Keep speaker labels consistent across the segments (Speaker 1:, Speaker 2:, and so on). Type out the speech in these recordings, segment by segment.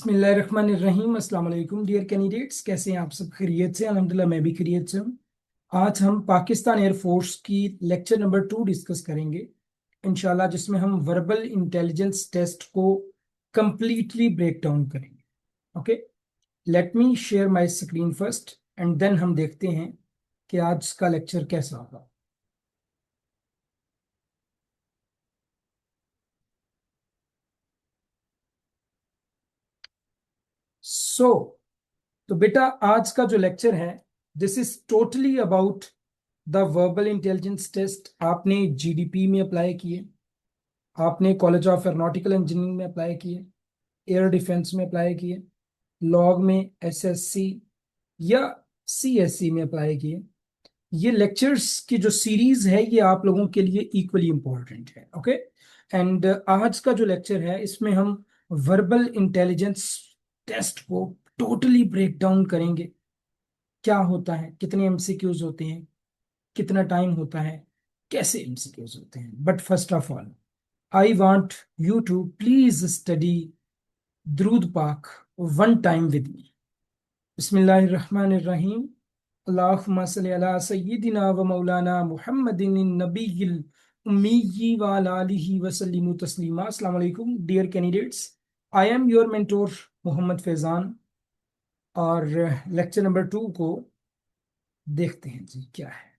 Speaker 1: बिस्मिल्लाहिर्रहमानिर्रहीम। अस्सलाम वालेकुम डियर कैंडिडेट्स, कैसे हैं आप सब? खैरियत से? अल्हम्दुलिल्लाह मैं भी खैरियत से हूँ। आज हम पाकिस्तान एयरफोर्स की लेक्चर नंबर 2 डिस्कस करेंगे इंशाल्लाह, जिसमें हम वर्बल इंटेलिजेंस टेस्ट को कंप्लीटली ब्रेक डाउन करेंगे। Okay, let me share my screen first and then हम देखते हैं कि आज का लेक्चर कैसा होगा। सो तो बेटा, आज का जो लेक्चर है, this is totally about the verbal intelligence test. आपने जीडीपी में अप्लाई किए, आपने कॉलेज ऑफ एरोनॉटिकल इंजीनियरिंग में अप्लाई किए, एयर डिफेंस में अप्लाई किए, लॉग में, एसएससी या सीएससी में अप्लाई किए। ये लेक्चर्स की जो सीरीज है ये आप लोगों के लिए इक्वली इंपॉर्टेंट है। ओके, एंड आज का जो लेक्चर है इसमें हम वर्बल इंटेलिजेंस टेस्ट को टोटली ब्रेक डाउन करेंगे। क्या होता है, कितने एमसीक्यूज होते हैं, कितना टाइम होता है, कैसे एमसीक्यूज होते हैं। But first of all I want you to please study द्रूद पाक वन टाइम विद मी। बिस्मिल्लाहिर्रहमानिर्रहीम। अल्लाहुम्मा सल्ली अला सय्यिदिना व मौलाना मुहम्मदिन नबीयिल उम्मी व अला आलिहि व सल्लिमु तस्लीमा। अस्सलाम वालेकुम dear candidates, I am your mentor Mohammad Faizan. और लेक्चर नंबर 2 को देखते हैं जी क्या है।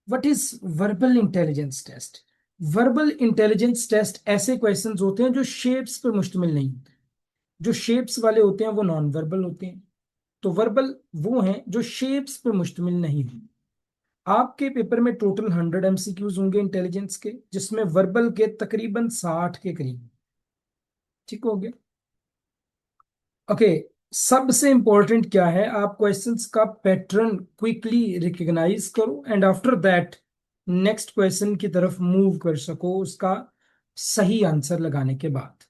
Speaker 1: What is verbal intelligence test? Verbal intelligence test ऐसे क्वेश्चंस होते हैं जो शेप्स पर मुश्तमिल नहीं होते। जो शेप्स वाले होते हैं वो नॉन वर्बल होते हैं। तो वर्बल वो हैं जो शेप्स पर मुश्तमिल नहीं होते। आपके पेपर में टोटल 100 एमसीक्यूज होंगे इंटेलिजेंस के, जिसमें वर्बल के तकरीबन 60 के करीब। ठीक हो गया? ओके, सबसे इंपॉर्टेंट क्या है, आप क्वेश्चंस का पैटर्न क्विकली रिकग्नाइज करो and after that next question की तरफ मूव कर सको उसका सही आंसर लगाने के बाद।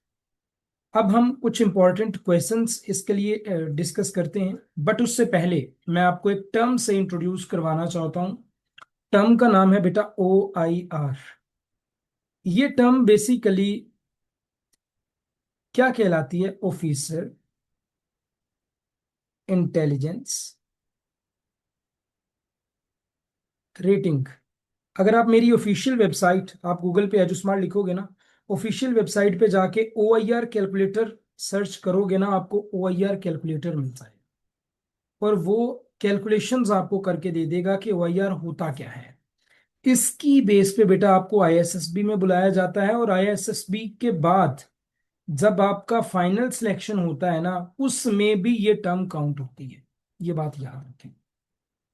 Speaker 1: अब हम कुछ इंपॉर्टेंट क्वेश्चंस इसके लिए डिस्कस करते हैं, बट उससे पहले मैं आपको एक टर्म से इंट्रोड्यूस करवाना चाहता हूं। टर्म का नाम है बेटा OIR। ये टर्म बेसिकली क्या कहलाती है? Officer intelligence rating. अगर आप मेरी ऑफिशियल वेबसाइट, आप गूगल पे एजुस्मार्ट लिखोगे ना, ऑफिशियल वेबसाइट पे जाके OIR कैलकुलेटर सर्च करोगे ना, आपको OIR कैलकुलेटर मिलता है और वो कैलकुलेशंस आपको करके दे देगा कि OIR होता क्या है। इसकी बेस पे बेटा आपको ISSB में बुलाया जाता है और ISSB के बाद जब आपका फाइनल सिलेक्शन होता है ना, उसमें भी ये टर्म काउंट होती है। ये बात याद रखें।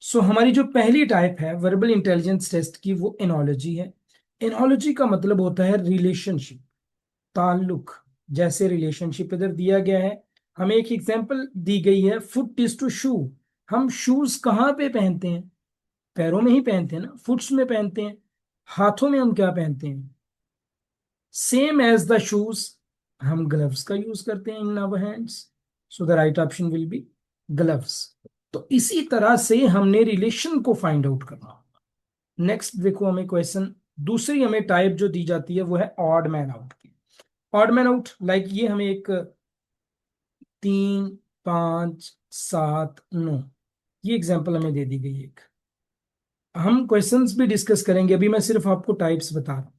Speaker 1: सो हमारी जो पहली टाइप है वर्बल इंटेलिजेंस टेस्ट की, वो एनोलॉजी है। एनोलॉजी का मतलब होता है रिलेशनशिप, ताल्लुक। जैसे रिलेशनशिप इधर दिया गया है, हमें एक एग्जांपल दी गई है, फुट इज टू शू। हम शूज कहाँ पे पहनते हैं? पैरों में ही पहनते हैं ना, फुट्स में पहनते हैं। हाथों में हम क्या पहनते हैं? सेम एज द शूज, हम ग्लव्स का यूज करते हैं in our hands. So the right option will be gloves. तो इसी तरह से हमने रिलेशन को फाइंड आउट करना होगा। नेक्स्ट देखो, हमें क्वेश्चन दूसरी हमें टाइप जो दी जाती है वो है ऑड मैन आउट की। ऑड मैन आउट लाइक ये हमें एक 3, 5, 7, 9, ये एग्जांपल हमें दे दी गई एक। हम क्वेश्चंस भी डिस्कस करेंगे, अभी मैं सिर्फ आपको टाइप्स बता रहा हूं।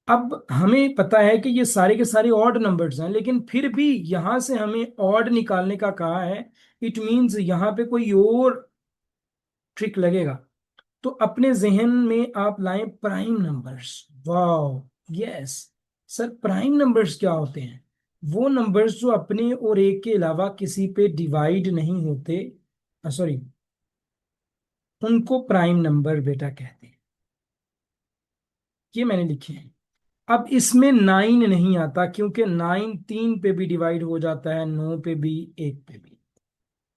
Speaker 1: अब हमें पता है कि ये सारे के सारे ऑड नंबर्स हैं, लेकिन फिर भी यहां से हमें ऑड निकालने का कहा है। इट मींस यहां पे कोई और ट्रिक लगेगा। तो अपने जहन में आप लाएं प्राइम नंबर्स। वाह, यस सर, प्राइम नंबर्स क्या होते हैं? वो नंबर्स जो अपने और एक के अलावा किसी पे डिवाइड नहीं होते, सॉरी, उनको प्राइम नंबर बेटा कहते हैं। ये मैंने लिखे हैं। अब इसमें 9 नहीं आता, क्योंकि 9 3 पे भी डिवाइड हो जाता है, 9 पे भी, 1 पे भी।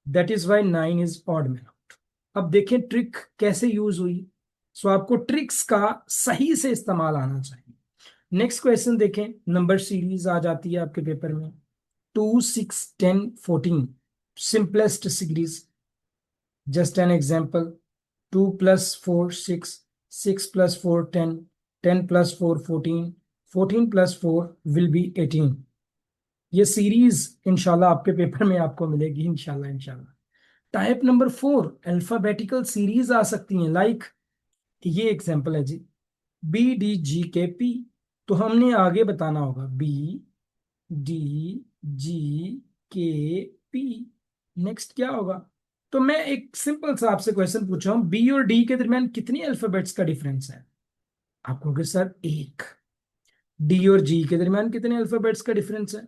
Speaker 1: That is why 9 is odd man out. अब देखें ट्रिक कैसे यूज हुई। सो आपको ट्रिक्स का सही से इस्तेमाल आना चाहिए। नेक्स्ट क्वेश्चन देखें, नंबर सीरीज आ जाती है आपके पेपर में, 2, 6, 10, 14, simplest series. Just an example, 2 + 4 6, 6 + 4 10 + 4 14, 14 + 4 will be 18। ये सीरीज इंशाल्लाह आपके पेपर में आपको मिलेगी, इंशाल्लाह इंशाल्लाह। टाइप नंबर 4, अल्फाबेटिकल सीरीज आ सकती हैं, लाइक ये एग्जांपल है जी, BDGKP। तो हमने आगे बताना होगा BDGKP, नेक्स्ट क्या होगा। तो मैं एक सिंपल सा आपसे क्वेश्चन पूछ रहा हूं, बी और डी के दरमियान कितनी अल्फाबेट्स का डिफरेंस है। आप कहोगे सर एक। डी और जी के दरमियान कितने अल्फाबेट्स का डिफरेंस है,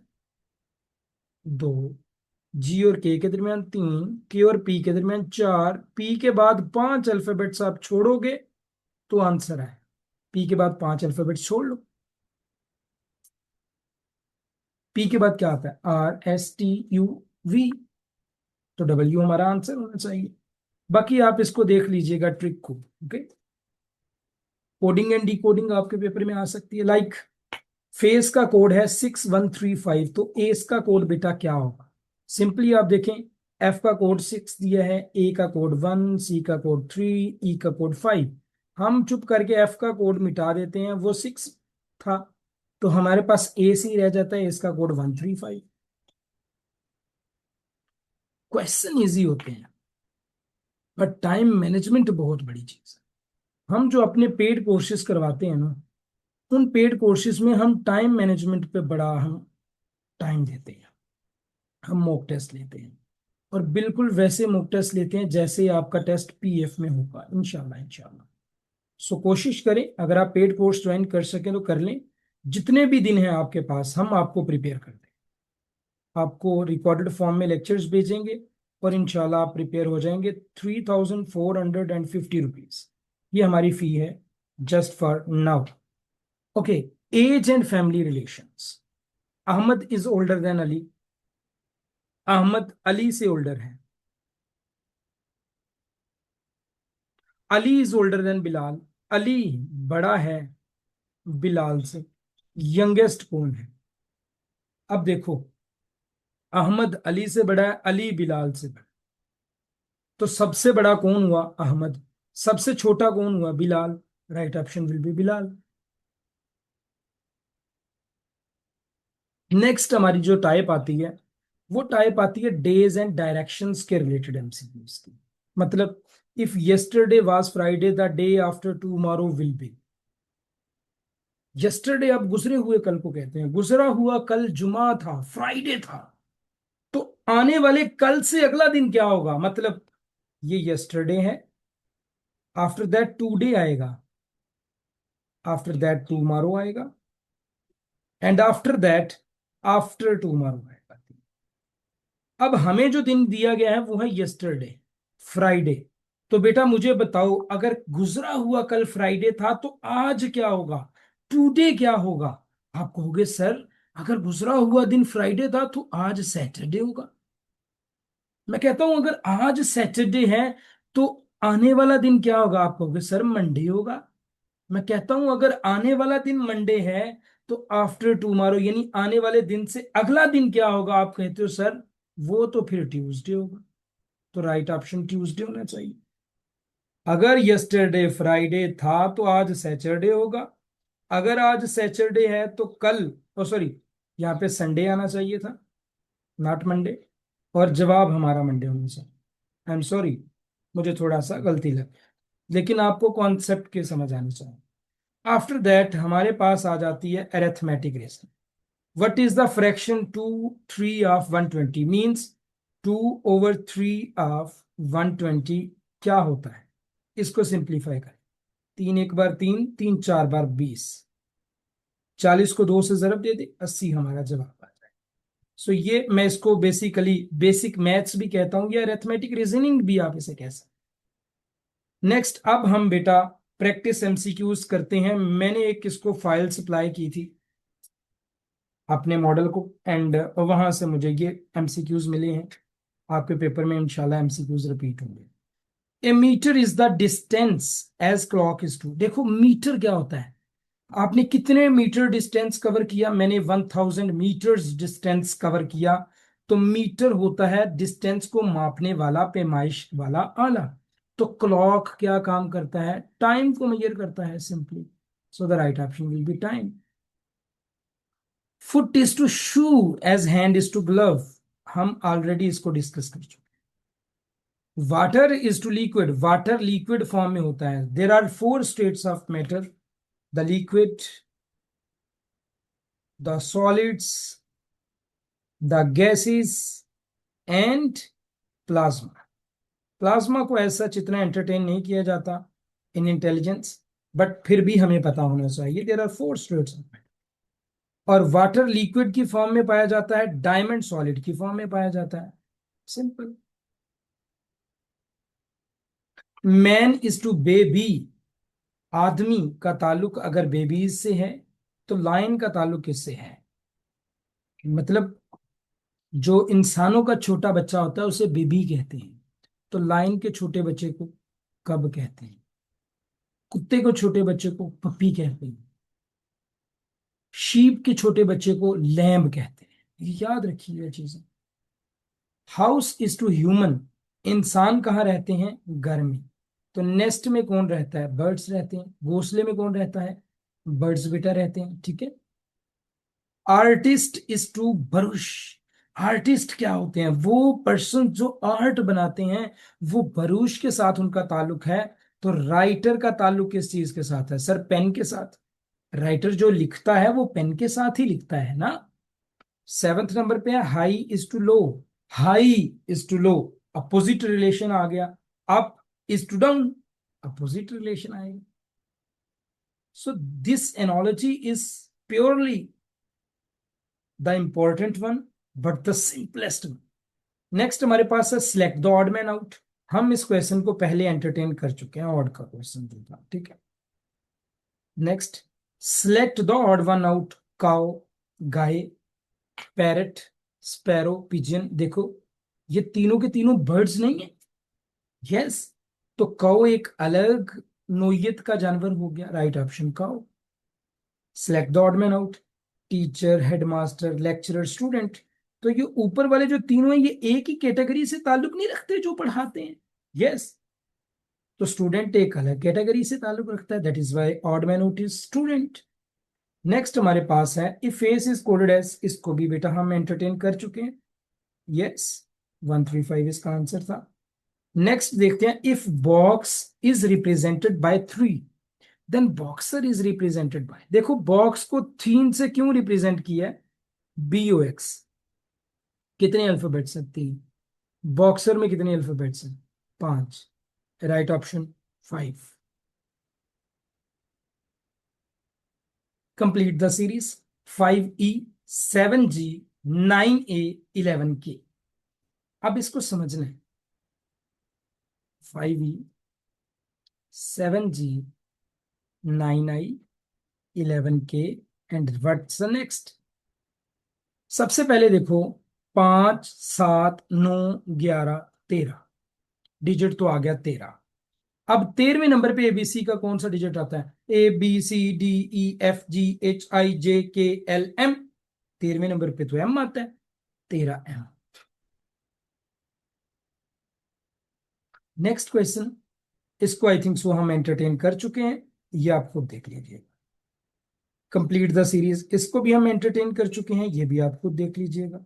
Speaker 1: दो। जी और के दरमियान तीन, के और पी के दरमियान चार, पी के बाद पांच अल्फाबेट्स आप छोड़ोगे तो आंसर है, पी के बाद पांच अल्फाबेट्स छोड़ लो। पी के बाद क्या आता है, RSTUV, तो डब्ल्यू हमारा आंसर होना चाहिए। बाकी आप इसको देख लीजिएगा ट्रिक को, ओके। कोडिंग एंड डिकोडिंग आपके पेपर में आ सकती है, लाइक फेस का कोड है 6135, तो एस का कोड बेटा क्या होगा। सिंपली आप देखें, एफ का कोड 6 दिया है, ए का कोड 1, सी का कोड 3, ई का कोड 5। हम चुप करके एफ का कोड मिटा देते हैं, वो 6 था, तो हमारे पास ए सी रह जाता है, इसका कोड 135। क्वेश्चन इजी होते हैं, बट टाइम मैनेजमेंट बहुत बड़ी चीज है। हम जो अपने पेड कोर्सेज करवाते हैं ना, उन पेड कोर्सेज में हम टाइम मैनेजमेंट पे बड़ा हम टाइम देते हैं। हम मॉक टेस्ट लेते हैं, और बिल्कुल वैसे मॉक टेस्ट लेते हैं जैसे आपका टेस्ट पीएफ में होगा, इंशाल्लाह इंशाल्लाह। सो कोशिश करें, अगर आप पेड कोर्स ज्वाइन कर सकें तो कर लें। जितने भी दिन हैं आपके पास, हम आपको प्रिपेयर कर दें, आपको रिकॉर्डेड फॉर्म में लेक्चर्स भेजेंगे, और इंशाल्लाह आप प्रिपेयर हो जाएंगे। 3450 रुपीज ये हमारी फी है, just for now. Okay, age and family relations. Ahmed is older than Ali, Ahmed Ali से ओल्डर है। Ali is older than Bilal, Ali बड़ा है बिलाल से। यंगेस्ट कौन है। अब देखो, अहमद अली से बड़ा है, अली बिलाल से बड़ा, तो सबसे बड़ा कौन हुआ, अहमद। सबसे छोटा कौन हुआ, Bilal. Right option will B Bilal. Next हमारी जो टाइप आती है, वो टाइप आती है डेज एंड डायरेक्शंस के रिलेटेड एमसीक्यूज की। मतलब, if yesterday was Friday, the day after tomorrow will be. Yesterday अब गुजरे हुए कल को कहते हैं, गुजरा हुआ कल जुमा था, फ्राइडे था, तो आने वाले कल से अगला दिन क्या होगा, मतलब ये यस्टरडे है, आफ्टर दैट टुडे आएगा, आफ्टर दैट टुमारो आएगा, and after that after tomorrow आएगा। अब हमें जो दिन दिया गया है वो है यस्टरडे, फ्राइडे। तो बेटा मुझे बताओ, अगर गुजरा हुआ कल फ्राइडे था तो आज क्या होगा, टुडे क्या होगा। आप कहोगे सर, अगर गुजरा हुआ दिन फ्राइडे था तो आज सैटरडे होगा। मैं कहता हूं अगर आज सैटरडे है तो आने वाला दिन क्या होगा, आप कहोगे सर मंडे होगा। मैं कहता हूं अगर आने वाला दिन मंडे है तो आफ्टर टुमारो यानी आने वाले दिन से अगला दिन क्या होगा, आप कहते हो सर वो तो फिर ट्यूसडे होगा। तो राइट ऑप्शन ट्यूसडे होना चाहिए। अगर यस्टरडे फ्राइडे था तो आज सैटरडे होगा, अगर आज सैटरडे है तो कल, ओ सॉरी, यहाँ पे संडे आना चाहिए था, नॉट मंडे, और जवाब हमारा मंडे होना चाहिए। आई एम सॉरी, मुझे थोड़ा सा गलती लग, लेकिन आपको कॉन्सेप्ट के समझ आनी चाहिए। आफ्टर दैट हमारे पास आ जाती है arithmetic reason. What is the fraction 2/3 of 120, means 2/3 of 120 क्या होता है। इसको सिंप्लीफाई करें, तीन एक बार तीन, तीन चार बार 20, 40 को 2 से जरब दे दे, 80 हमारा जवाब आ जाए। सो ये मैं इसको बेसिकली बेसिक मैथ्स भी कहता हूं, या अरिथमेटिक रीजनिंग भी आप इसे कह सकते हैं। नेक्स्ट अब हम बेटा प्रैक्टिस एमसीक्यूज करते हैं। मैंने एक इसको फाइल सप्लाई की थी अपने मॉडल को, एंड वहां से मुझे ये एमसीक्यूज मिले हैं। आपके पेपर में इंशाल्लाह एमसीक्यूज रिपीट होंगे। A meter is the distance as clock is to. देखो मीटर क्या होता है, आपने कितने मीटर डिस्टेंस कवर किया, मैंने 1000 मीटर्स डिस्टेंस कवर किया। तो मीटर होता है डिस्टेंस को मापने वाला, पैमाइश वाला आला। तो क्लॉक क्या काम करता है, टाइम को मेजर करता है simply. So the right option will be time. Foot is to shoe as hand is to glove, हम ऑलरेडी इसको डिस्कस कर चुके। Water is to liquid, water liquid form में होता है। There are four states of matter, the liquid, the solids, the gases and plasma. Plasma को ऐसा इतना एंटरटेन नहीं किया जाता इन इंटेलिजेंस, बट फिर भी हमें पता होना चाहिए there are four states of matter. और वाटर लिक्विड की फॉर्म में पाया जाता है, डायमंड सॉलिड की फॉर्म में पाया जाता है। Simple. Man is to baby, आदमी का ताल्लुक अगर बेबीज से है तो लायन का ताल्लुक किससे है? मतलब जो इंसानों का छोटा बच्चा होता है उसे बेबी कहते हैं, तो लायन के छोटे बच्चे को कब कहते हैं? कुत्ते को छोटे बच्चे को पपी कहते हैं, शीप के छोटे बच्चे को लैम्ब कहते हैं। ये याद रखिए ये चीजें। हाउस इज टू ह्यूमन, इंसान कहाँ रहते हैं? घर में। तो नेस्ट में कौन रहता है? बर्ड्स रहते हैं। घोंसले में कौन रहता है? बर्ड्स बेटा रहते हैं। ठीक है। Artist is to brush, artist क्या होते हैं? वो पर्सन जो आर्ट बनाते हैं, वो बरूश के साथ उनका ताल्लुक है। तो राइटर का ताल्लुक किस चीज के साथ है सर? पेन के साथ। राइटर जो लिखता है वो पेन के साथ ही लिखता है ना। सेवंथ नंबर पे है high is to low, high is to low, opposite relation आ गया। Up is to down, opposite relation आएगा। So this analogy is purely the important one but the simplest one. Next हमारे पास है select the odd man out. हम इस question को पहले एंटरटेन कर चुके हैं, ऑड का क्वेश्चन जो था। ठीक है। Next, select the odd one out. Cow, guy, parrot, sparrow, pigeon. देखो ये तीनों के तीनों बर्ड्स नहीं है। यस। तो काउ एक अलग नोयत का जानवर हो गया, right option cow. Select the odd man out. Teacher, headmaster, lecturer, student. तो ये ऊपर वाले जो तीनों हैं ये एक ही कैटेगरी से ताल्लुक नहीं रखते जो पढ़ाते हैं। यस। तो स्टूडेंट एक अलग कैटेगरी से ताल्लुक रखता है, that is why odd man out is student. Next हमारे पास है if face is coded as, इसको भी बेटा हम एंटरटेन कर चुके हैं। यस, 135 इसका आंसर था। नेक्स्ट देखते हैं if box is represented by 3 then boxer is represented by. देखो बॉक्स को 3 से क्यों रिप्रेजेंट किया है? BOX। कितने अल्फाबेट्स हैं? 3। बॉक्सर में कितने अल्फाबेट्स हैं? 5। Right option 5। Complete the series. 5E, 7G, 9A, 11K। अब इसको समझना है। 5E, 7G, 9I, 11K and what's the next? सबसे पहले देखो 5, 7, 9, 11, 13। डिजिट तो आ गया 13। अब 13वें नंबर पे ABC का कौन सा डिजिट आता है? ABCDEFGHIJKLM। 13वें नंबर पे तो M आता है, 13M। नेक्स्ट क्वेश्चन, इसको आई थिंक सो हम एंटरटेन कर चुके हैं, ये आप खुद देख लीजिए। कंप्लीट द सीरीज, इसको भी हम एंटरटेन कर चुके हैं, ये भी आप खुद देख लीजिएगा।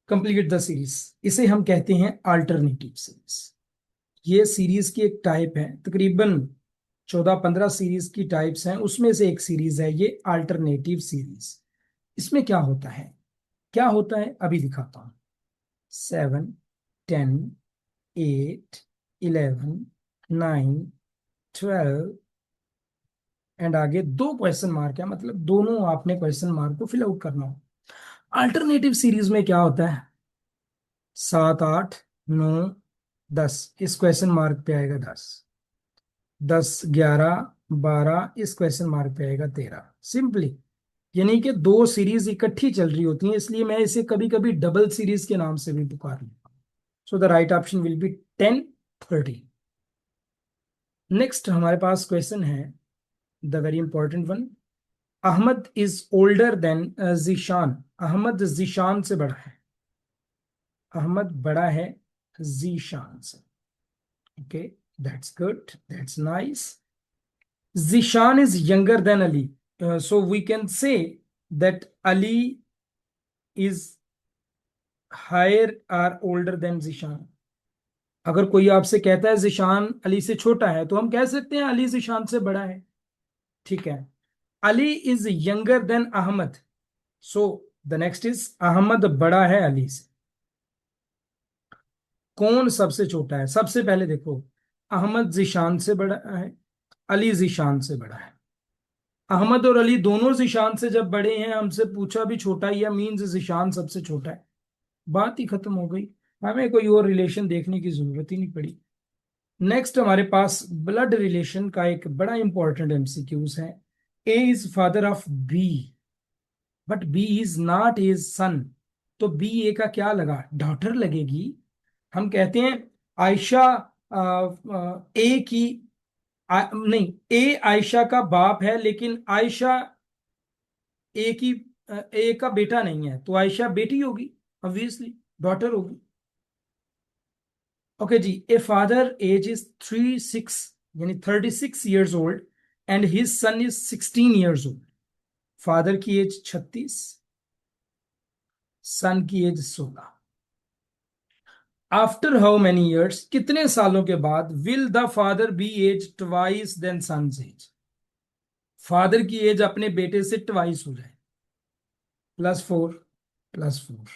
Speaker 1: कंप्लीट द सीरीज, इसे हम कहते हैं अल्टरनेटिव सीरीज। ये सीरीज की एक टाइप है, तकरीबन 14-15 सीरीज की टाइप्स हैं, उसमें से एक सीरीज है ये अल्टरनेटिव सीरीज। इसमें क्या होता है? क्या होता है अभी दिखाता हूं। 7, 10, 8, 11, 9, 12 एंड आगे 2 क्वेश्चन मार्क है, मतलब दोनों आपने क्वेश्चन मार्क को फिल आउट करना हो। अल्टरनेटिव सीरीज में क्या होता है? 7, 8, 9, 10, इस क्वेश्चन मार्क पे आएगा 10। 10, 11, 12, इस क्वेश्चन मार्क पे आएगा 13। सिंपली, यानी कि 2 सीरीज इकट्ठी चल रही होती हैं, इसलिए मैं इसे कभी कभी डबल सीरीज के नाम से भी पुकार लूंगा। So the right option will be 10, 13। Next हमारे पास क्वेश्चन है the very important one. Ahmed is older than Zeeshan. Ahmed Zeeshan से बड़ा है। अहमद बड़ा है जीशान से। Okay, that's good, that's nice. Zeeshan is younger than Ali. so we can say that Ali is higher or older than Zishan. अगर कोई आपसे कहता है जिशान अली से छोटा है तो हम कह सकते हैं अली जिशान से बड़ा है। ठीक है। Ali is younger than Ahmed, so the next is Ahmed बड़ा है अली से। कौन सबसे छोटा है? सबसे पहले देखो, अहमद जिशान से बड़ा है, अली जिशान से बड़ा है। अहमद और अली दोनों जिशान से जब बड़े हैं, हमसे पूछा भी छोटा ही है, मीन्स जिशान सबसे छोटा है, बात ही खत्म हो गई। हमें कोई और रिलेशन देखने की जरूरत ही नहीं पड़ी। नेक्स्ट हमारे पास ब्लड रिलेशन का एक बड़ा इंपॉर्टेंट एमसीक्यूज है। A is father of B but B is not his son, तो बी ए का क्या लगा? डॉटर लगेगी। हम कहते हैं आयशा ए की नहीं, ए आयशा का बाप है लेकिन आयशा ए की ए का बेटा नहीं है, तो आयशा बेटी होगी, ऑब्वियसली डॉटर होगी। ओके जी, ए फादर एज इज 36 यानी 36 years old and his son is 16 years old। Father की एज 36, सन की age 16। After how many years, कितने सालों के बाद, will the father be as twice than son's age, father की age अपने बेटे से ट्वाइस हो जाए। +4 +4,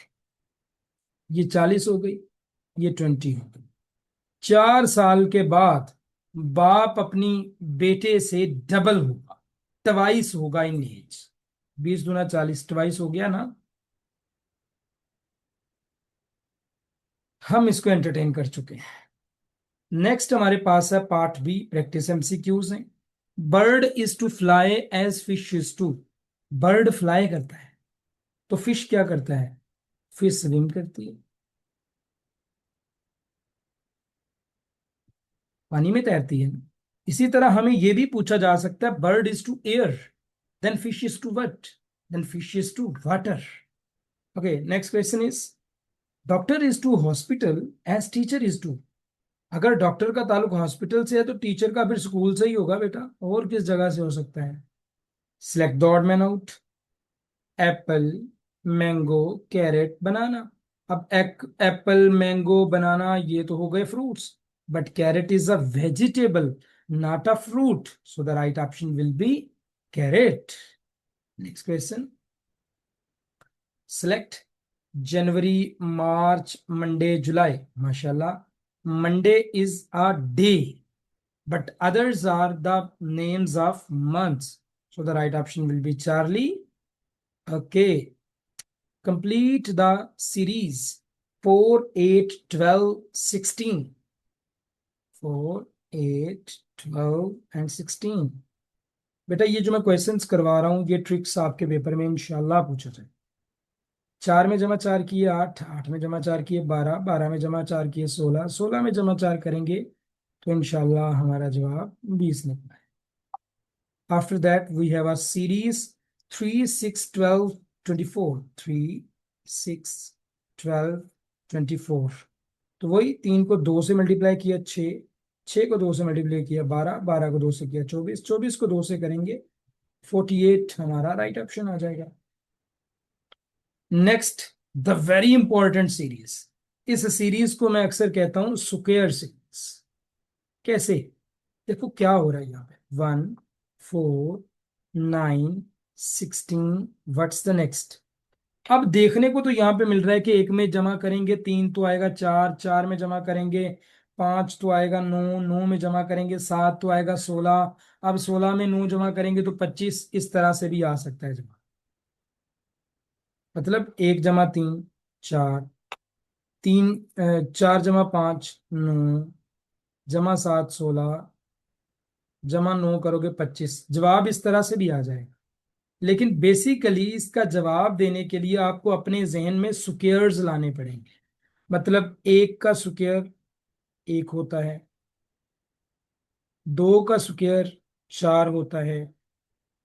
Speaker 1: ये 40 हो गई, ये 20 हो गई। 4 साल के बाद बाप अपनी बेटे से डबल होगा, ट्वाइस होगा इन एज। 20 × 40 ट्वाइस हो गया ना। हम इसको एंटरटेन कर चुके हैं। नेक्स्ट हमारे पास है पार्ट बी, प्रैक्टिस एमसीक्यूज हैं। Bird is to fly as fish is to, bird fly करता है तो फिश क्या करता है? फिश स्विम करती है, पानी में तैरती है। इसी तरह हमें यह भी पूछा जा सकता है, bird is to air then fish is to what, then fish is to water. Okay, next question is doctor is to hospital as teacher is to, अगर डॉक्टर का ताल्लुक हॉस्पिटल से है तो टीचर का फिर स्कूल से ही होगा बेटा, और किस जगह से हो सकता है? Select the odd man out. Apple, mango, carrot, banana. अब एप्पल, मैंगो, बनाना ये तो हो गए fruits, but carrot is a vegetable not a fruit, so the right option will be carrot. Next question, select January, March, Monday, July. माशाल्लाह, Monday is a day but others are the names of months, so the right option will be Charlie. Okay, complete the series 4 8 12 16, 4 8 12 and 16। बेटा ये जो मैं questions करवा रहा हूं ये tricks आपके पेपर में इंशाल्लाह पूछा जाए। 4 में जमा 4 किए 8, 8 में जमा 4 किए 12, 12 में जमा 4 किए 16, 16 में जमा 4 करेंगे तो इंशाल्लाह हमारा जवाब 20 निकला है। After that, we have a series 3 6 12 24, 3 6 12 24। तो वही 3 को 2 से मल्टीप्लाई किया 6, 6 को 2 से मल्टीप्लाई किया 12, 12 को 2 से किया 24, 24 को 2 से करेंगे 48, हमारा राइट ऑप्शन आ जाएगा। Next, the very important series, इस सीरीज को मैं अक्सर कहता हूं स्क्वायर सीरीज। कैसे? देखो क्या हो रहा है यहाँ पे, 1 4 9 16, व्हाट्स द नेक्स्ट? अब देखने को तो यहाँ पे मिल रहा है कि 1 में जमा करेंगे 3 तो आएगा 4, 4 में जमा करेंगे 5 तो आएगा 9, 9 में जमा करेंगे 7 तो आएगा 16, अब 16 में 9 जमा करेंगे तो 25, इस तरह से भी आ सकता है जमा। मतलब 1 जमा 3 4, 3 4 जमा 5 9, जमा 7 16, जमा 9 करोगे 25, जवाब इस तरह से भी आ जाएगा। लेकिन बेसिकली इसका जवाब देने के लिए आपको अपने जहन में स्क्वायर्स लाने पड़ेंगे। मतलब 1 का स्क्वायर 1 होता है, 2 का स्क्वायर 4 होता है,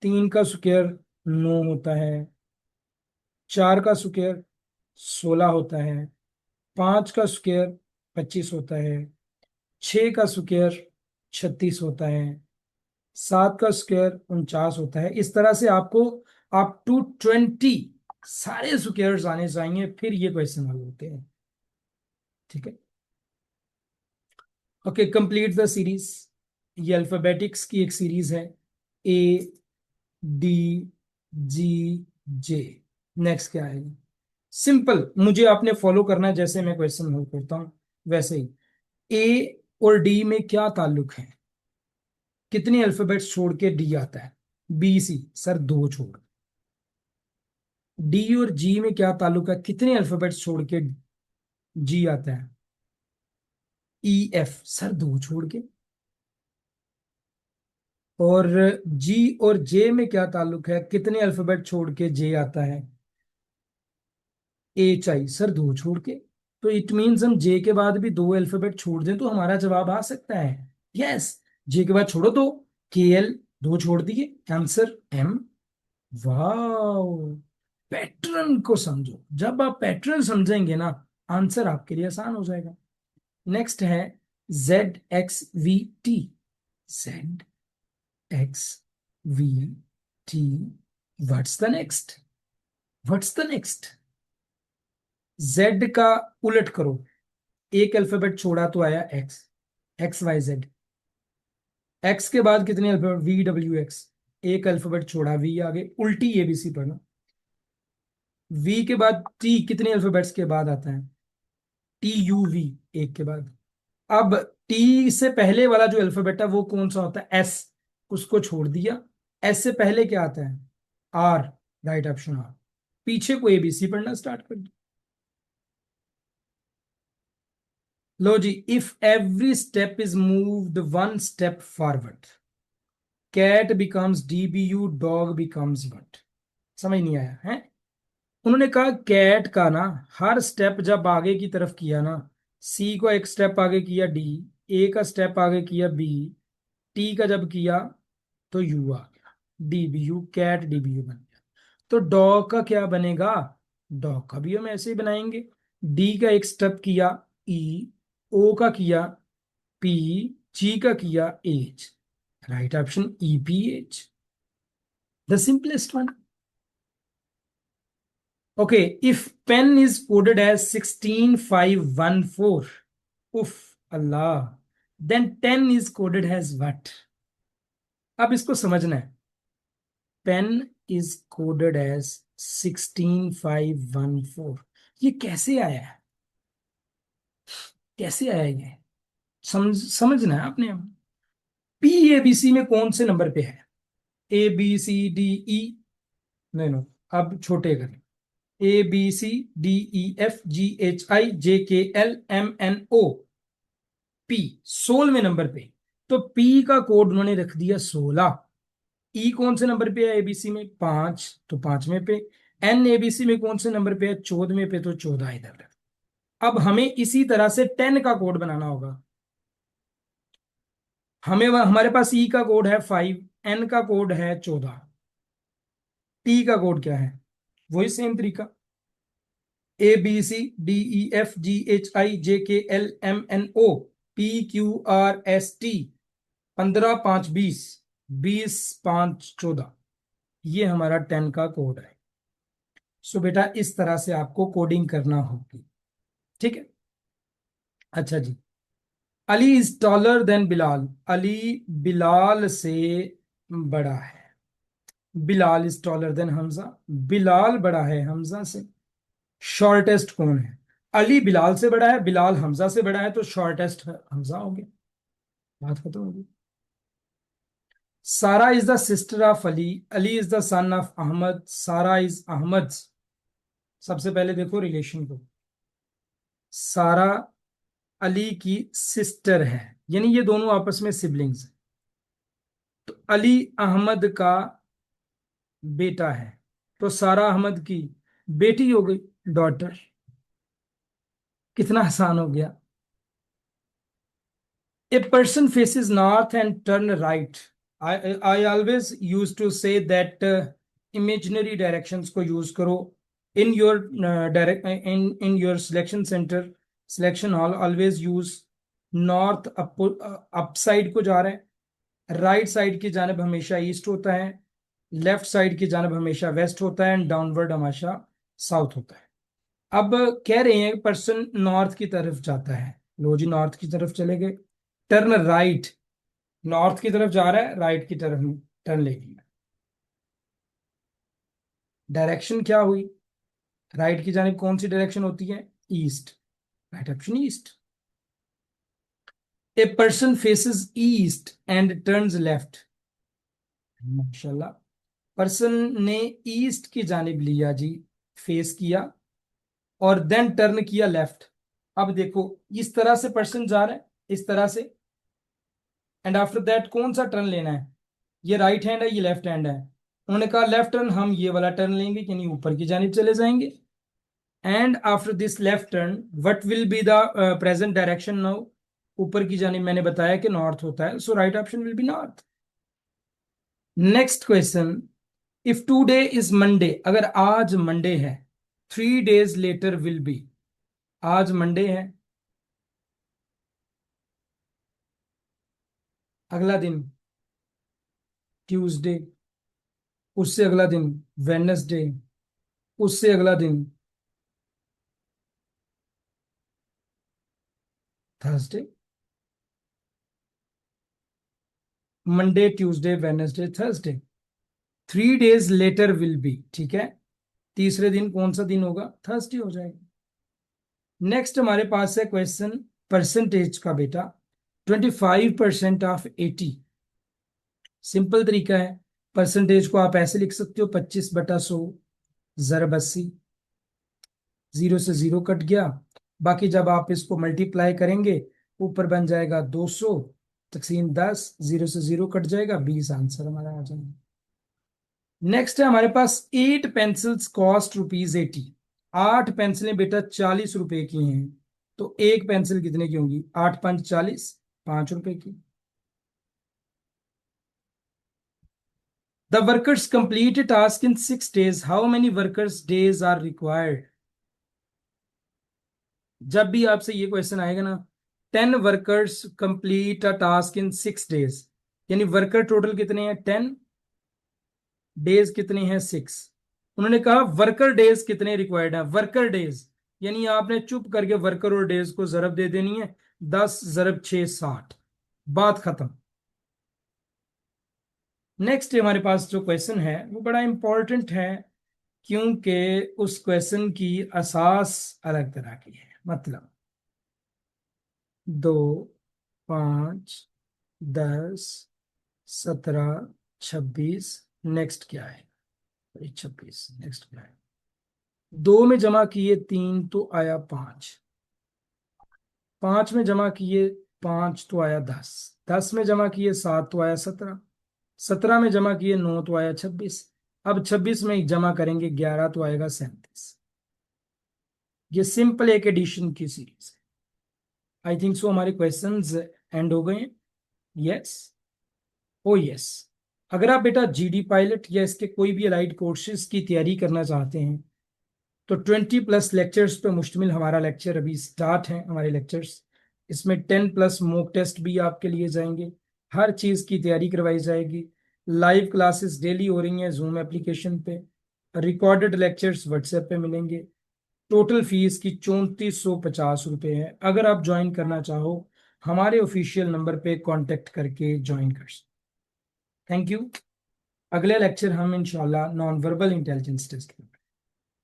Speaker 1: 3 का स्क्वायर 9 होता है, 4 का स्क्वायर 16 होता है, 5 का स्क्वायर 25 होता है, 6 का स्क्वायर 36 होता है, 7 का स्क्वायर 49 होता है। इस तरह से आपको अप टू 20 सारे स्क्वायर्स आने चाहिए, फिर ये क्वेश्चन हल होते हैं। ठीक है, ओके, कंप्लीट द सीरीज। ये अल्फाबेटिक्स की एक सीरीज है, A D G J. Next क्या है? सिंपल, मुझे आपने फॉलो करना है, जैसे मैं क्वेश्चन हल करता हूं वैसे ही। ए और डी में क्या ताल्लुक है? कितने अल्फाबेट्स छोड़ के डी आता है? बी सी, सर दो छोड़। डी और जी में क्या ताल्लुक है? कितने अल्फाबेट्स छोड़ के जी आता है? ई एफ, सर दो छोड़ के। और जी और जे में क्या ताल्लुक है? कितने अल्फाबेट छोड़ के जे आता है? एच आई, सर दो छोड़ के। तो इट मीन्स हम जे के बाद भी दो अल्फाबेट छोड़ दें तो हमारा जवाब आ सकता है। यस, जे के बाद छोड़ो तो के एल, दो छोड़ दिए, आंसर एम। वाह, पैटर्न को समझो, जब आप पैटर्न समझेंगे ना, आंसर आपके लिए आसान हो जाएगा। नेक्स्ट है Z X V T. Z X V T, what's the next? What's the next? Z का उलट करो, एक अल्फाबेट छोड़ा तो आया X, X Y Z. X के बाद कितने अल्फाबेट? वी डब्ल्यू एक्स, एक अल्फाबेट छोड़ा वी आगे, उल्टी एबीसी पढ़ना। वी के बाद टी कितने अल्फाबेट्स के बाद आता है? टी यू वी, एक के बाद। अब टी से पहले वाला जो अल्फाबेट है वो कौन सा होता है? एस, उसको छोड़ दिया। एस से पहले क्या आता है? R, right option R. पीछे को एबीसी पढ़ना स्टार्ट कर दो। लो जी, if every step is moved one step forward, cat becomes DBU, dog becomes what. समझ नहीं आया है? उन्होंने कहा कैट का ना हर स्टेप जब आगे की तरफ किया ना, सी को एक स्टेप आगे किया डी, ए का स्टेप आगे किया बी, टी का जब किया तो यू आ गया, डीबीयू, कैट डीबीयू बन गया। तो डॉग का क्या बनेगा? डॉग का भी हम ऐसे ही बनाएंगे। डी का एक स्टेप किया ई, ओ का किया पी, जी का किया H, right option E P H, the simplest one. Okay, if pen is coded as 16514, उफ अल्लाह, then 10 is coded as what? अब इसको समझना है। पेन इज कोडेड एज 16514, ये कैसे आया है? कैसे आया ये? समझना है आपने। पी ए बी सी में कौन से नंबर पे है? ए बी सी डी ई, नहीं नो, अब छोटे करें। A B C D E F G H I J K L M N O P, 16वें नंबर पे। तो पी का कोड उन्होंने रख दिया 16। ई कौन से नंबर पे है एबीसी में? 5, तो 5वें पे। एन एबीसी में कौन से नंबर पे है? 14वें पे, तो 14 इधर रख। अब हमें इसी तरह से 10 का कोड बनाना होगा। हमारे पास ई का कोड है 5, एन का कोड है 14, टी का कोड क्या है? वही सेम तरीका, A B C D E F G H I J K L M N O P Q R S T, 15 5 20, 20 5 14, ये हमारा 10 का कोड है। सो बेटा इस तरह से आपको कोडिंग करना होगी। ठीक है, अच्छा जी। Ali is taller than Bilal, Ali Bilal से बड़ा है। Bilal is taller than Hamza, Bilal बड़ा है हमजा से। शॉर्टेस्ट कौन है? अली बिलाल से बड़ा है, बिलाल हमजा से बड़ा है, तो शॉर्टेस्ट हमजा हो गया, बात खत्म होगी। Sara is the sister of Ali, Ali is the son of Ahmed, Sara is Ahmad. सबसे पहले देखो रिलेशन को, सारा अली की सिस्टर है, यानी ये दोनों आपस में सिबलिंग्स हैं। तो अली अहमद का बेटा है, तो सारा अहमद की बेटी हो गई, डॉटर। कितना आसान हो गया। A person faces north and turn right. I always use to say that imaginary directions को यूज करो in your direct in your selection centre, selection hall. Always use north, up side को जा रहा है, राइट साइड की जानब हमेशा east होता है, लेफ्ट साइड की जानब हमेशा वेस्ट होता है, एंड डाउनवर्ड हमेशा साउथ होता है। अब कह रहे हैं पर्सन नॉर्थ की तरफ जाता है, लो जी नॉर्थ की तरफ चले गए, टर्न राइट, नॉर्थ की तरफ जा रहा है, राइट की तरफ टर्न ले लिया। डायरेक्शन क्या हुई, राइट की जानिब कौन सी डायरेक्शन होती है, east, right option east. A person faces east and turns left, माशाल्लाह, पर्सन ने ईस्ट की जानिब लिया जी, फेस किया, और देन टर्न किया लेफ्ट। अब देखो इस तरह से पर्सन जा रहा है, इस तरह से, एंड आफ्टर दैट कौन सा टर्न लेना है, ये राइट हैंड है, ये लेफ्ट हैंड है। उन्होंने कहा लेफ्ट टर्न, हम ये वाला टर्न लेंगे, यानी ऊपर की जानिब चले जाएंगे। And after this left turn what will be the present direction now, ऊपर की जानिब मैंने बताया कि नॉर्थ होता है, so right option will be north. Next question, if today is Monday, अगर आज मंडे है, 3 days लेटर विल बी, आज मंडे है, अगला दिन ट्यूसडे, उससे अगला दिन वेडनेसडे, उससे अगला दिन Thursday, Monday Tuesday Wednesday Thursday, 3 days later will be, ठीक है, तीसरे दिन कौन सा दिन होगा, थर्सडे हो जाएगा। नेक्स्ट हमारे पास है क्वेश्चन परसेंटेज का बेटा, 25% ऑफ 80। सिंपल तरीका है, परसेंटेज को आप ऐसे लिख सकते हो, 25/100 ज़रब 80, जीरो से जीरो कट गया, बाकी जब आप इसको मल्टीप्लाई करेंगे ऊपर बन जाएगा 200 तकसीम 10, जीरो से जीरो कट जाएगा, 20 आंसर हमारा आ जाएगा। नेक्स्ट है हमारे पास 8 पेंसिल्स कॉस्ट ₹80, 8 पेंसिलें बेटा 40 रुपए की हैं, तो एक पेंसिल कितने की होंगी, 8×5 = 40, 5 रुपए की। The workers complete a task in 6 days, how many workers days are required. जब भी आपसे ये क्वेश्चन आएगा ना, 10 workers complete a task in 6 days, यानी वर्कर टोटल कितने हैं 10, डेज कितने हैं 6। उन्होंने कहा वर्कर डेज कितने रिक्वायर्ड है, वर्कर डेज, यानी आपने चुप करके वर्कर और डेज को जरब दे देनी है, 10 × 6 = 60, बात खत्म। नेक्स्ट हमारे पास जो क्वेश्चन है वो बड़ा इंपॉर्टेंट है, क्योंकि उस क्वेश्चन की असास अलग तरह की है, मतलब 2, 5, 10, 17, 26, नेक्स्ट क्या है, 26, नेक्स्ट क्या है, 2 में जमा किए 3 तो आया 5, 5 में जमा किए 5 तो आया 10, 10 में जमा किए 7 तो आया 17, 17 में जमा किए 9 तो आया 26, अब 26 में जमा करेंगे 11 तो आएगा 37। ये सिंपल एक एडिशन की सीरीज है। आई थिंक सो हमारे क्वेश्चंस एंड हो गए हैं। यस, ओ यस, अगर आप बेटा जीडी पायलट या इसके कोई भी अलाइड कोर्सेज की तैयारी करना चाहते हैं, तो 20+ लेक्चर्स पे मुश्तमिल हमारा लेक्चर अभी स्टार्ट है, हमारे लेक्चर्स, इसमें 10+ मॉक टेस्ट भी आपके लिए जाएंगे, हर चीज़ की तैयारी करवाई जाएगी, लाइव क्लासेस डेली हो रही हैं जूम एप्लीकेशन पे, रिकॉर्डेड लेक्चर्स व्हाट्सएप पे मिलेंगे। टोटल फीस की 3450 रुपये है, अगर आप ज्वाइन करना चाहो हमारे ऑफिशियल नंबर पे कांटेक्ट करके ज्वाइन कर सकते। Thank you. अगले लेक्चर हम इंशाल्लाह नॉन वर्बल इंटेलिजेंस टेस्ट